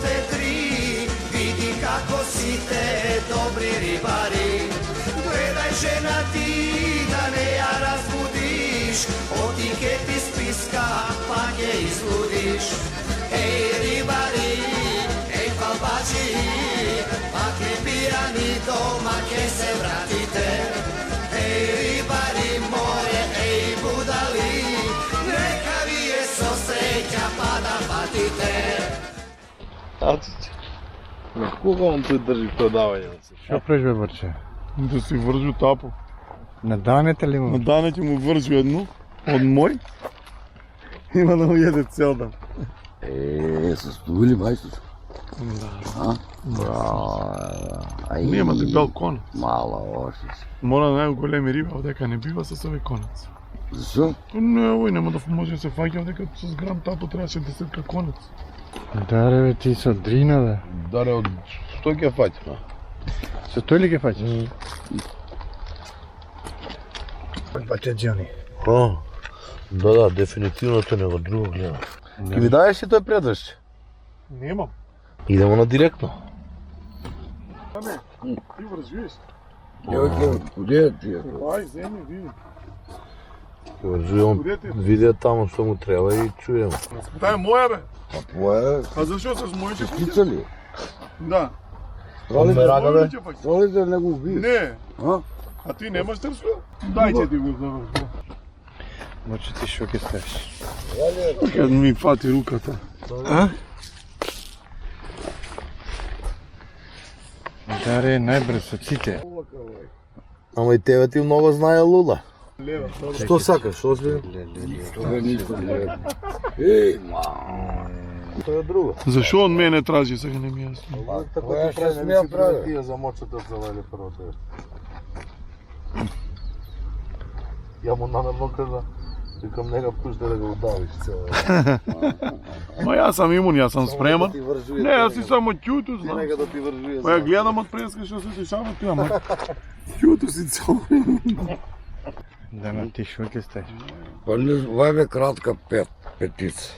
te tri, vidi kako si te dobri ribari. Gledaj žena ti da ne ja razbudiš, otiketi s piska pa je izludiš. Ej ribari, ej palbači, pa ke pijani doma ke se vratite. Ej ribari moje, ej budali, neka vi je sosreća pa da patite. Ацич, на кога он тој држи продавање? Што преш бе брче? Да си вржу тапо. На данете ли На му? дане ќе му вржу едно, од мој. Има да му једе цел дан. Се стули мајстото. А? Ај, Нема дебел конец. Мала ошица. Мора најголеми риба, одека не бива со овој конец. Зашо? Не, овој нема да може да се фаќа, одека со грам тапо требаше 10 конец. Даре бе, ти со дрина бе. Даре, од што ќе фаќа? Со тој ли ќе фаќаш? Баче Џони. Да, дефинитивно тој него друго гледа. Ке ми даеш и тој предвршче? Немам. Идемо на директно. Ти вржиш? Куде ти? Ај, земје, види. Вржувам, видео таму што му треба и чуjem. Таа е моја бе. Па твоја А зашо се моите куќа? птица ли? Да. Тролите, Рага, бе. тролите не го уби. Не. А? А ти немаш трско? Дајте ти го за. Мочи ти шо ќе ставиш? Кад ми фати руката. А? Даре, најбрз со ците. Ама и тебе ти многу знае Лула. Лева, Што сакаш, озбилно? Тоа ништо не е. Еј, Тоа е друго. Зашо од мене тражи, сега не ми е јасно. Која што смеја прави? Тие за мочата завали прво тоа. Ја му намерно кажа, викам нега пушта да го удавиш цело. Ма јас сам имун, јас сам спреман. Не, јас си само ќуту, знам. Нега да ти вржуе. Па ја гледам од преска што се дешава ти, ама ќуту си цел. Да, на ти шо ќе ставиш? Па не, ова е кратка петица.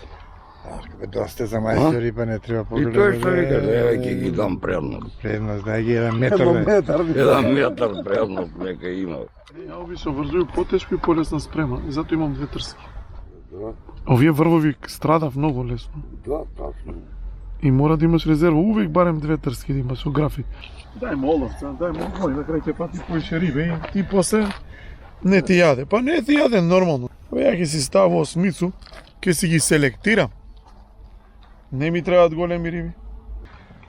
Бе, доста за мајстори, па не треба И погледам. тој што вика, еве ќе ги дам предност. Предност, дај ги 1 метар бе. 1 метар предност нека има. Ја обично вржуј потешко и полесна спрема, и затоа имам 2 трски. Овие врвови страдав многу лесно. Да, тачно. И мора да имаш резерва, увек барем 2 трски да имаш со графит. Дај му оловца, дај му мој, на крај ќе пати поише рибе и ти после не ти јаде. Па не ти јаде нормално. Ја ќе си ставам осмицу, ќе си ги селектирам. Не ми требаат големи риби.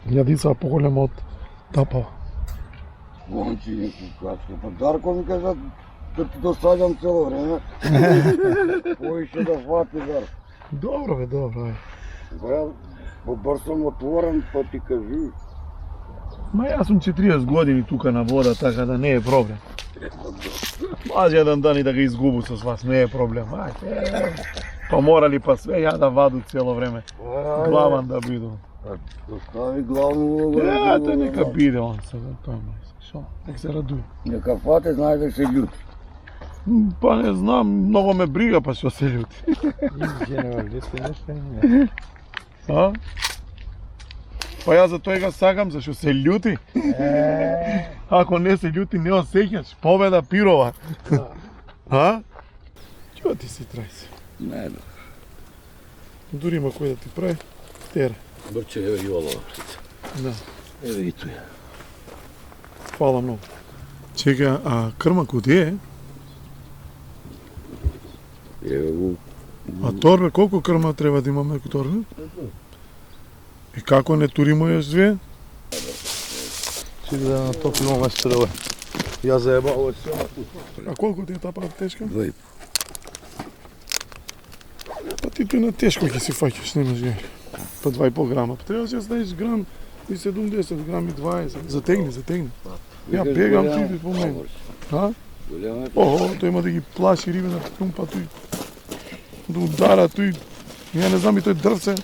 Јадица поголема од тапава. Он си некој качка. Па Дарко ми кажа да ти досаѓам цело време. Поише да фати Дарко. Добро бе, добро, ај. Бе, побрз сум отворен, па ти кажи. Ма јас сум 40 години тука на вода, така да не е проблем. Може еден дан и да го изгубу со вас, не е проблем. Ајде. Па морали па све ја да ваду цело време. Главан да биду. Остави главно улога. Тој нека биде он сега, тој мај. Шо? Нека се радуе. Нека фате, знае да се љути. Па не знам, многу ме брига па што се љути. Генерал, дете нешто не. А? Па јас за тој го сакам, зашто се љути. Ако не се љути, не осеќаш. Победа пирова. А? Чува ти си трајси. Не, да. Дури има кој да ти прави. Тера. Брче, еве и олова птица. Да. Еве и тој. Фала многу. Чека, а крма куди е? Еве го. А торбе, колку крма треба да имаме како торбе? И како не туримо јас две? Си да натопимо мајсторове. Ја заебав овој се. А колку ти е таа тешка? 2,5. Па ти тој на тешко ќе си фаќаш, немаш ја. Па 2,5 грама. Па треба да ја знаеш грам и 70, грами 20. Затегни, затегни. Ја бегам, ти иди по мене. А? Тој има да ги плаши риби на тумпа тој. Да удара тој. Ја не знам и тој дрвце.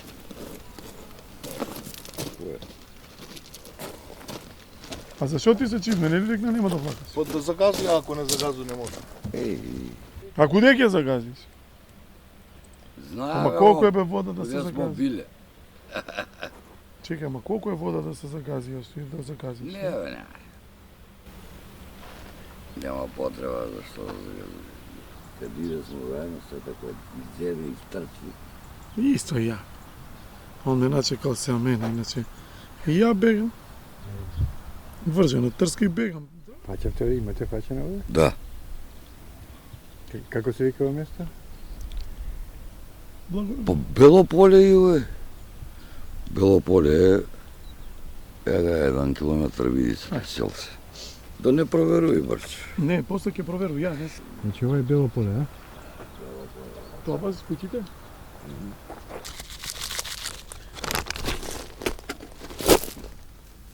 А зашо ти се чизме, нели рекна нема да плакаш? Па да загази, ако не загази не може. А куде ќе загазиш? Знае, Ама колку е бе вода да се Јас смо загази? биле. Čekaj, ma koliko je voda da se zagazi, još ti da zagaziš? Ne, ne. Nema potreba za što kad ide smo zajedno sve tako izjede i trči. Isto i ja. On me načekal se a mene, inače. I ja begam. Vrže na trske i begam. Faća to imate faća na ovdje? Da. Kako se vika ovo mjesto? Pa Belo polje i ove. Belo polje je 1 kilometar vidi se selce. Da ne proveruj baš. Ne, posle ќе проверу, ja ne. Znači ovo je Belo polje, a? Това бази с кутите?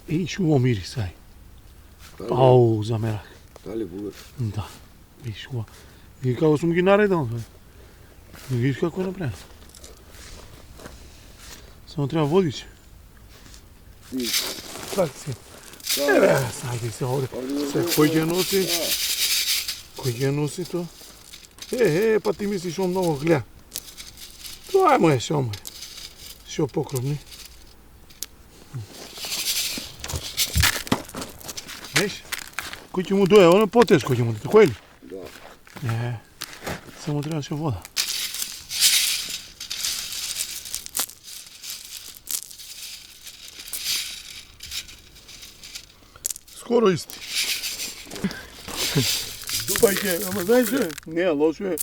Ей, шумо мирис, ај. Ау, замерах. Дали бугар? Да, виж шумо. И како сум ги наредал, бе. Виж како е направено. Само треба водич. Так си. Еве, снајди се овде. Се, кој ќе носи? Кој ќе носи тоа? Па ти мислиш он много гледа. Тоа е моje, шо моje. Шо покровни. Виж? Кој ќе му дое, оно потешко ќе му дое, кој ли? Да. Само требаше вода. Скоро исти. Дупајте, ама знаеш што е? Не, лошо е.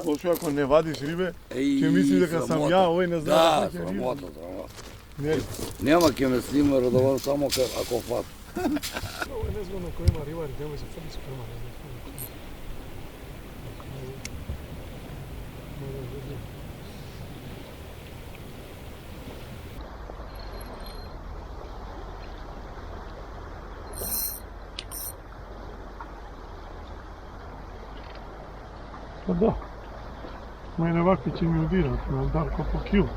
Лошо е ако не вадиш рибе, ќе мисли дека сам ја, овој не знае Да, дека ќе риба. срамота, срамота. Не, Нема ќе ме снима Радован само ако фат. ovo je nezgodno ko ima ribari, nemoj se crni sprema. Pa da, mene ovakvi će mi udirati, na Darko po kilu.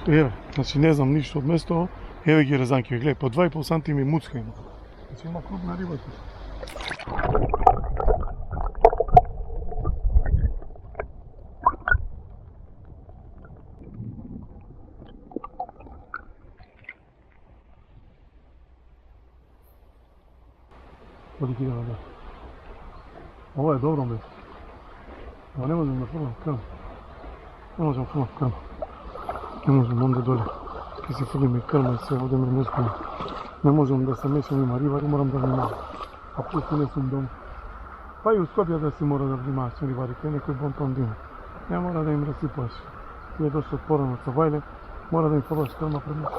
Еве, значи не знам ништо од место, еве ги резанки, гледај, по 2,5 сантими муцка има. Значи има крупна риба тук. Коли ти да да. Ова е добро место. Ова не можем да фрлам крм. Не можем фрлам крм. Не можем онде доле. Ке се фрлиме крма и се одеме неској. Не можем да се мешам, има ривари, морам да внимавам. А пусто не сум дом. Па и у Скопје да си мора да внимаваш со риварите, некој бонтон да има. Не мора да им расипаш. Ти е дошло порано со вајле, мора да им фрлаш крма пред нас.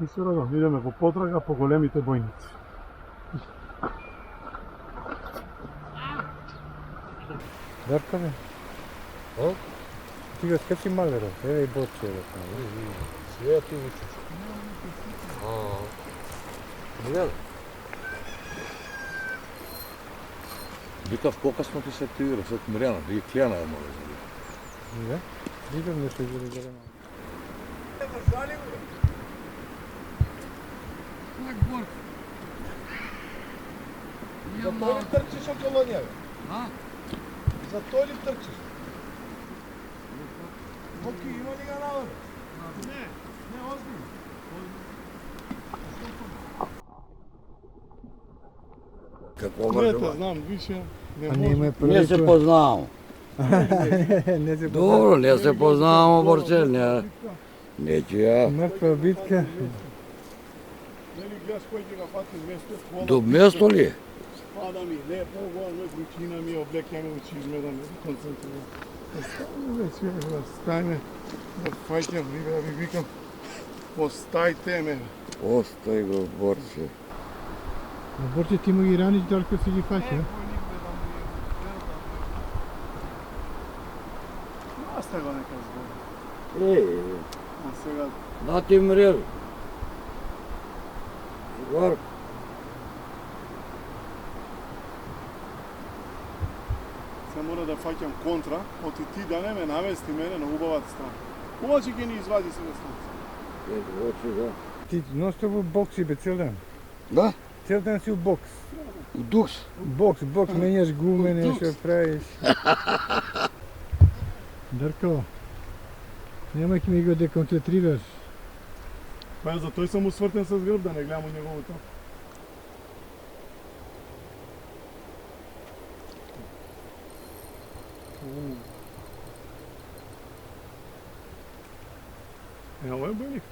И се радам, идеме по потрага по големите бојници. Darko me? O? Ti ga kad si malero? Evo i boče. Sve ti vičeš. Mirjana. Викав по-късно ти се активира, след Миряна, и Кляна я моля. Да? Видам нещо ги разгледам. За тој ли трчиш около njega? А? За тој ли трчиш? Боки, има ли ga наваре? Не, озбилно. Какво Не върши? те знам, више, не А ние може. ме Не се познавам. Не се Добро, не се познавам, Борчел. Не че я. Мъртва битка. Нели гледаш кој ќе ga фати место? До место ли е? Пада ми, не е по-голема причина ми, облекја ме очизме да ме концентрирам. Стајме вече, стајме, да фаќам риба, да ви викам, остајте ме. Остай го, Борче. Борче, ти му ги раниш, Дарко си ги фаща. Остави го нека збори. А сега, Да ти мрежа. Игор. се мора да фаќам контра, оти ти да не ме навести мене на убавата страна. Обаче ќе ни извади се на станца. Очи, да. Ти нон-стоп в бокси бе цел ден. Да? Цел ден си у бокс. U duks. Бокс, меняш гуме, нещо правиш. Дарко, немай ми го деконцентрираш. Па за той съм усвъртен с гръб, да не гледам от неговото. Ovo je bojnik.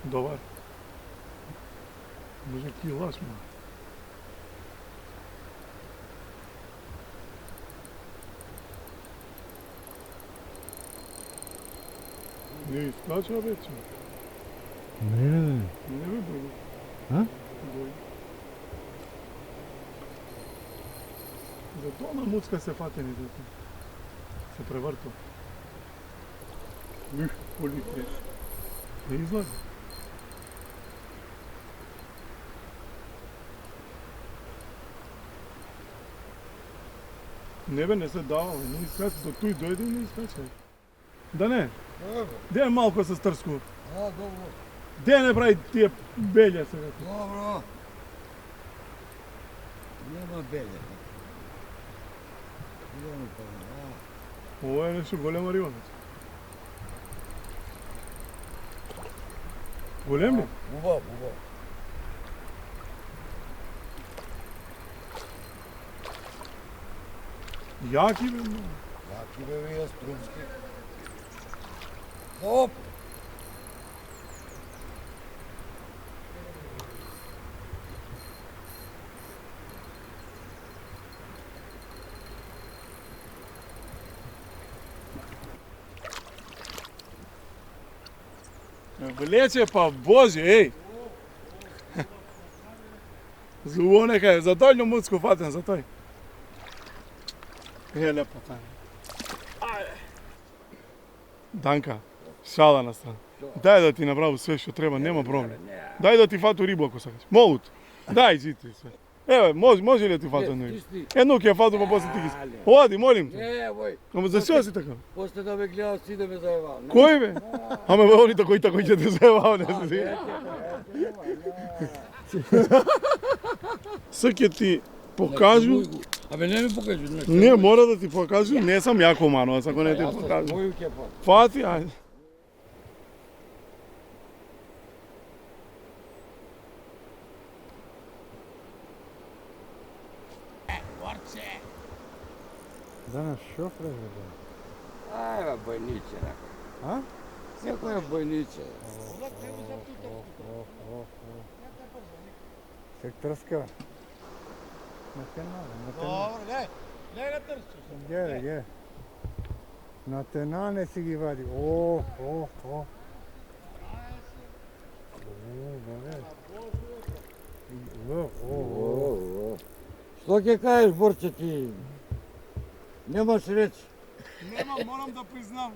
Dobar. Može kilaš ma. Ne iskača već. Не, Ne bi bojnik. а? Bojnik. Зато на муцка се фатени дете. Се превърта. Коли треш. Не излази. Не бе, не се дава, не изкача. До той дойде и не изкача. Да не? Де е малко с търско? Dobro. Де не прави тия беля сега? Dobro. Nema belje. Idemo pa. Ovo je nešto голема риба. Голем ли? Ubав. Яки бе, много. Jaki bе вие струмски. Оп. Влече па, Боже, ей! Зло нека е, за той муцко фатен, за той. Е, лепо там. Данка, шала на страна. Дай да ти направя sve što treba, nema problem. Дай да ти фату рибу ако сакаш. Молу те. Дай, зити sve. Еве, може ли да ти фату едно рибу? Едно ќе фату па после ти ги. Оди, молим те. Не, бой. Ама за што си така? После да ме гледаш си да ме заебал. Кој бе? Ама бе, они тако ќе те заебава, не си. Се ќе ти покажу. Абе не ми покажи. Не, мора да ти покажу. Не сам ја комануваc, ако не ти покажу. Моju ќе фат. Фати, ајде. Danas šofre da. Ajme, bojniče, neko. А? Neko je bojniče. Се тръска. На тена. Не го трчиш. Гледай. На тена не си ги вади. О. Što ќе кажеш, Борче, ти? Немаш реч. Нема, морам да признам.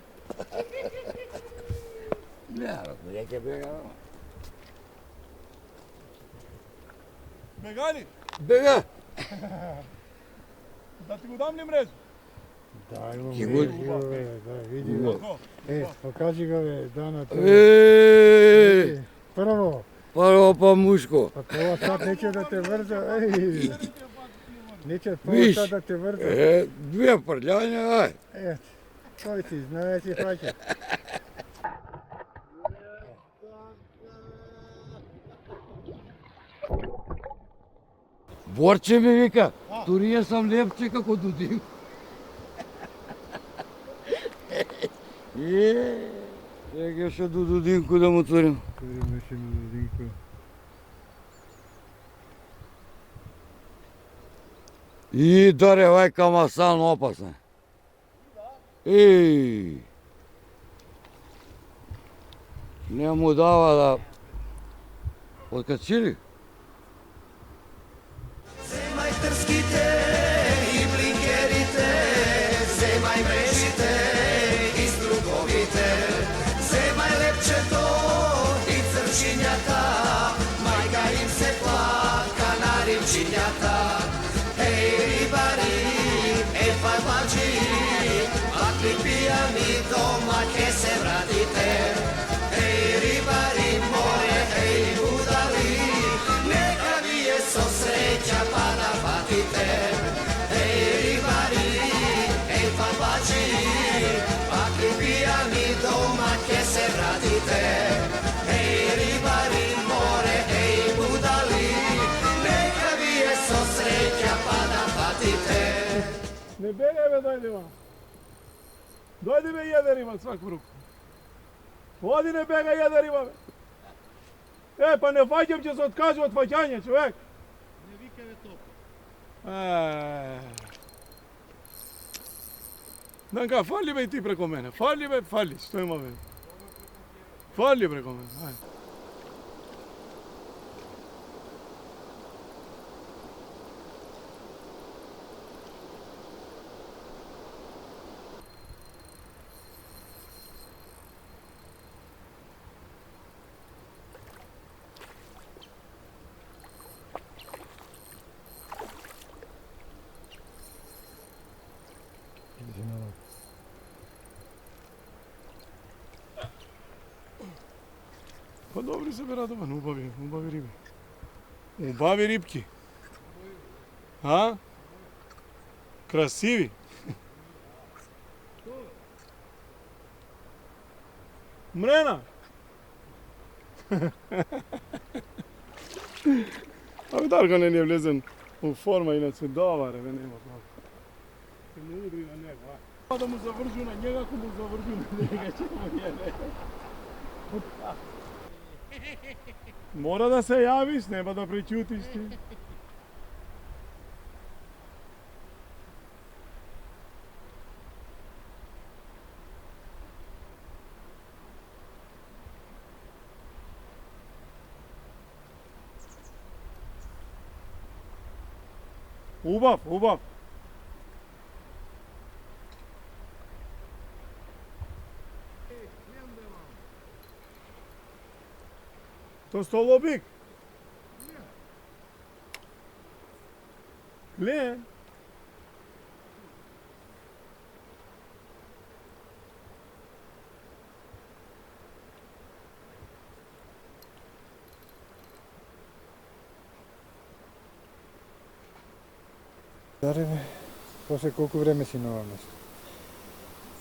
Не, не ќе бега. Бегали, Бега! да ти го дам ли мрежа? Дай му Ки мрежи, го- бе, види Го. го. Покажи го, бе, Дана. Първо. Първо па мушко. А това сад нече да те върза. Нече Виж. това сад да те върза. Две прляня, ай. Той си знае, си фача. Борче ми вика, турия съм лепче како Дудин. Сега ще до Дудинко да му турим. Турим ще на Дудинко. И даре, вай камасан опасен. Ей! Не му дава да... Откачили? Zemaj trskite i blinkerite, zemaj mrežite i strugovite, zemaj lepčeto i crčinjata, majka im se plaka na rivčinjata. Hej ribari, pa mlađi, a ti pijani doma doma ke se vratite. Hej ribari more, hej budali, neka vi je so sreća pa da patite. Hej ribari, hej papači, pa ki pijani doma ke se vratite. Hej ribari more, hej budali, neka vi je so sreća pa da patite. Ne begaj me, dojde vam. Dojde me jedan ima svaku ruku. Odi ne begaj jedan ima me. E, pa ne fađam će se otkazu od fađanja, čovjek. Ne vikaj me topo. Danka, falli me i ti preko mene. Falli me, falli, što ima mene. Falli preko mene, ajde. Pa dobri se, Radovan, ubavi ribe. Ubavi ribki. A? Krasivi. Mrena. A Darko ne vlezen u forma, inače dobar, nema toga. Se ne udri na njega, a? Da mu zavrđu na njega, ako mu zavrđu na njega, ćemo jede. Mora da se javiš, nema da prećutiš ti. Ubav. To stolobik? Gle. Зареме, после колко време си на това место?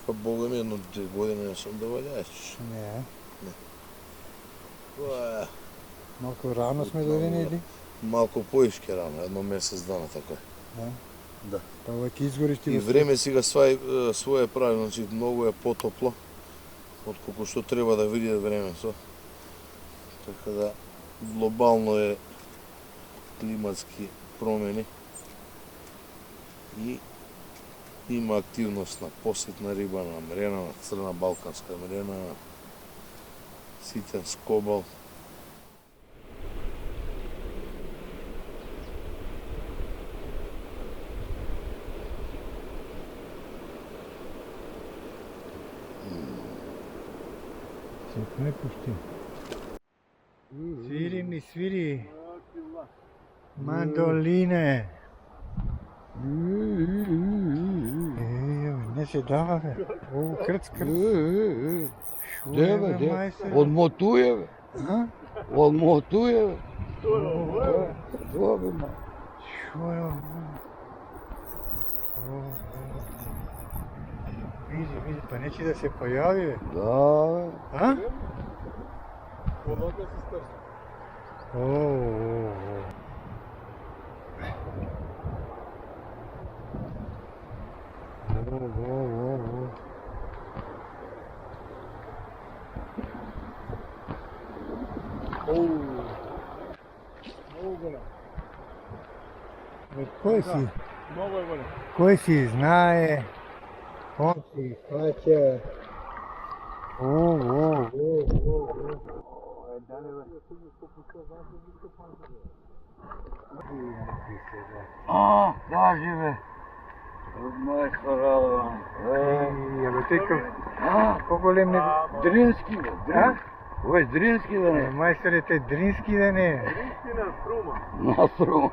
Pa Boga mi, jedno 2 godine sam da valjaš. Не. Това е Малко рано сме дойдени или? малко по-ишки рано, едно месец дана така е. Да. Да. Па оваки изгориш ти И време сега свое прави, значи много е потопло, отколку што треба да види времето. Така да глобално е климатски промени и има активност на посетна риба, на мрена, на црна балканска мрена, ситен скобал. Не пусти. Свири ми, свири. Мандолине. Не се дава, бе. О, кръц. Де бе, Odmotuje bе. Odmotuje bе. Dobro ma. Шуя. Види, па неće да се появи, бе. Да bе. А? Водата се стърси. О. Много голям. Кой си? Много е голям. Кой си знае? Он си хваща. А, кажи бе. Майка Радован. Абе, тъй къв... А, По-голем не... Дрински бе. А? Ой, Дрински да не. Майсторите, дрински да не. Истина струма. На струма.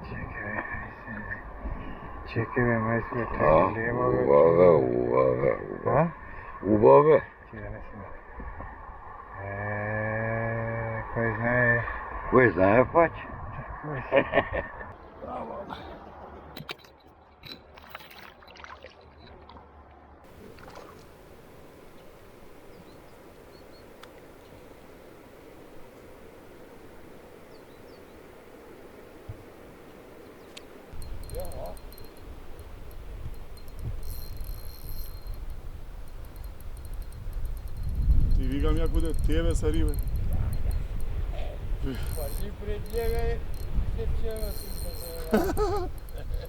Чекай. Čekaj me, majstore, A, kaj nema već. A? Убаве. Ti da ne si me. Koji znaje. Кој знае паќ? Ти викам јако тебе са рибе. Пази пред njega se pčeva se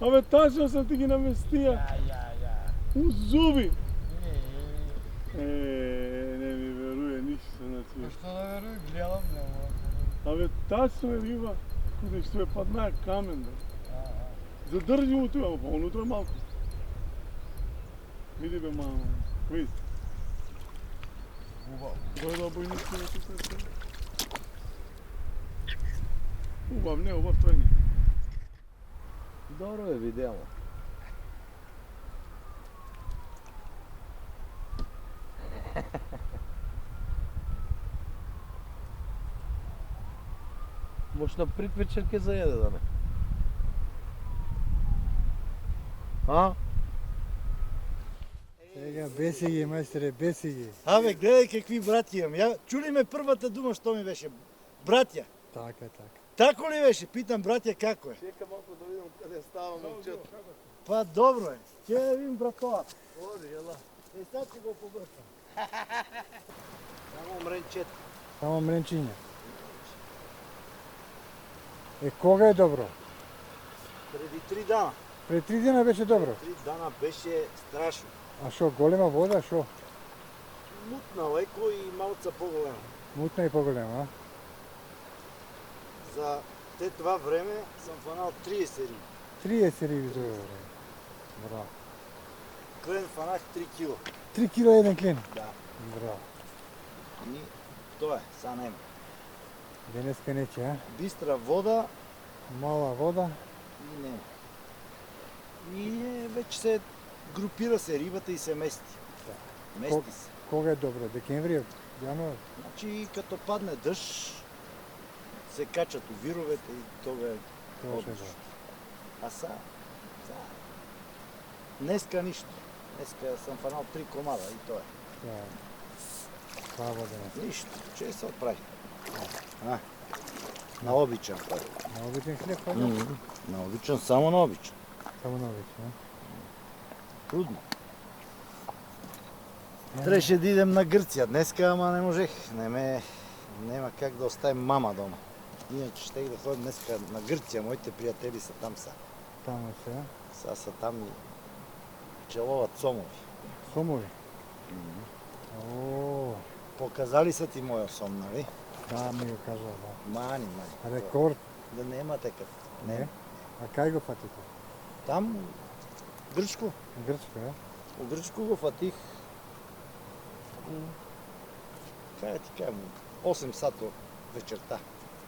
Абе, тачно сам ти ги наместија. Ja. У зуби. Не ми веруе ништо, значи. Što da veruj, gledam ne mogu. Абе, тачно е риба, куде што е паднаа камен, бе. Задржи утре, ама па унутре малку. Види бе, мама. Види. Гледа бојнички на тука. Убав, не, убав тој не. Добро е видео. Може на предвечер ке заеде да не. А? Сега беси ги, майсторе, беси ги. Абе, гледай какви братја имам. Ја чули ме првата дума што ми беше. Братја. Така. Тако ли беше? Питам братја како е. Чека малко да видим каде става момчето. Па добро е. Ќе видим братова. Оди, ела. Сега ќе го побркам. Само мренчета. Само мренчиња. Кога е добро? Преди 3 дана. Пред 3 дена беше добро. 3 дана беше страшно. А шо, голема вода, шо? Мутна леко и малца поголема. Мутна и поголема, а? За те това време сам фанал 30 риби. 30 риби за време. Браво. Клен фанах 3 кило. 3 кила еден клин? Да. Браво. И тоа е, са нема. Денеска нече, а? Бистра вода Мала вода. и нема. И вече се групира се рибата и се мести. Мести се. Кога е добро? Декември, јануар? Значи като падне дъжд, се качат овировете и тога е Тоа ще одлично. да. А са, днеска нищо. Днеска съм фанал 3 комада и тоа е. Да. Слава денес. Нищо, че се отправи. На обичан път. На обичен хлеб, па? На обичан, само на обичан. Само на обичен, а? Трудно. Трябваше да идем на Гърция днеска, ама не можех. Нема как да оставим мама дома. Иначе щех да ходим днеска на Гърция. Моите приятели са там са. Там е сега. Сега са там и пчеловат сомови. Сомови? О, Показали са ти моя сом, нали? да, ми го кажа, да. Мани. Рекорд, Да нема такъв. не? А кај го фатите? Там Грчко. Грчка, е? У Грчко го фатих. Как да ти кажа, 8 сата вечерта.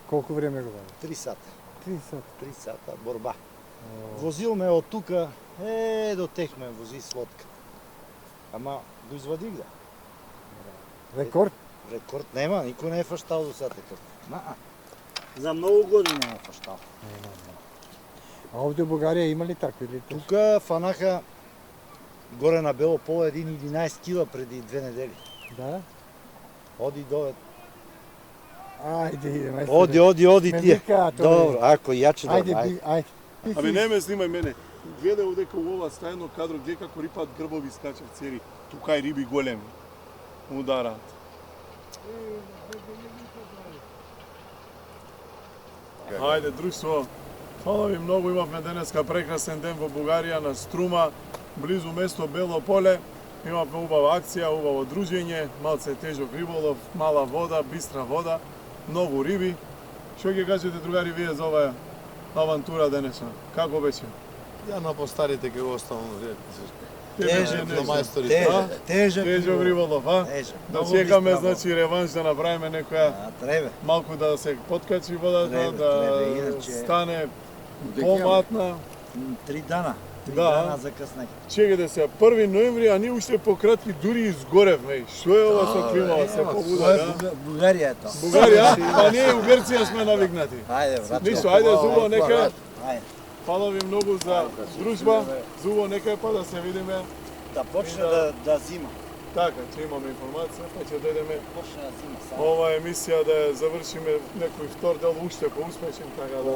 Колко време го баде? 3 сата. 3 сата. 3 сата борба. О, Возил ме от тука, до тех ме вози с лодка. Ама го извадих да. рекорд? Рекорд нема, никой не е фащал до сега такъв. За много години не е фащал. А овде в Бугарија има ли такви или? Тука фанаха горе на Бело поле един 11 кила преди 2 недели. Да? Оди доле. Ајде, идеме. Оди Ме тие. вика, тој. Добро, ако јаче Ајде, добро, ајде. ајде. Абе, не ме снимај мене. Гледај овдека у ова стајно кадро, гледај како рипат грбови скачат цери. Тука и риби големи. Удараат. Ајде, друштво. Фала ви многу, имавме денеска прекрасен ден во Бугарија на Струма, близу место Бело поле. Имавме убава акција, убаво дружење, малце тежок риболов, мала вода, бистра вода, многу риби. Што ќе кажете, другари, вие за оваа авантура денешна? Како беше? Ја на постарите ќе го оставам Тежок, до мајсторите. тежок Тежок риболов, а? Тежок. Да Много чекаме, бистра значи, реванш да направиме некоја Треба. малку да се подкачи водата, Треба, да иначе- стане поматна. 3 дана. 3 Да. дана закъснах. Чекайте се, 1 ноември, а ние уште пократки дури изгоревме. Што е ова со климава се побуда, да? Бугарија е тоа. Бугарија, па ние у Грција сме навикнати. Ајде, брат. Ништо, ајде зубо нека. Ајде. Фала ви многу за дружба. Зубо нека па да се видиме. Да почне да зима. Така, ќе имаме информација, па ќе дојдеме Почне да зима сега. ова емисија да ја завршиме некој втор дел уште поуспешен, така да.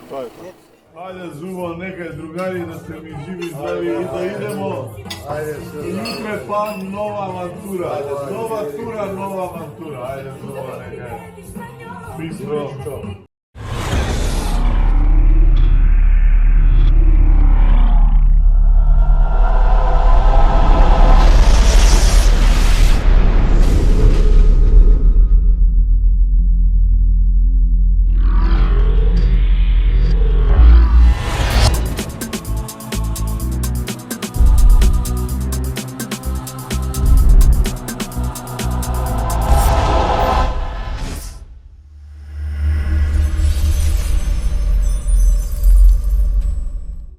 Тоа е тоа. Ајде Зубо, нека другари да сте ми живи здрави и да идемо. Ајде, утре па нова авантура. Нова тура, нова авантура. Ајде Зубо, нека. Бистро.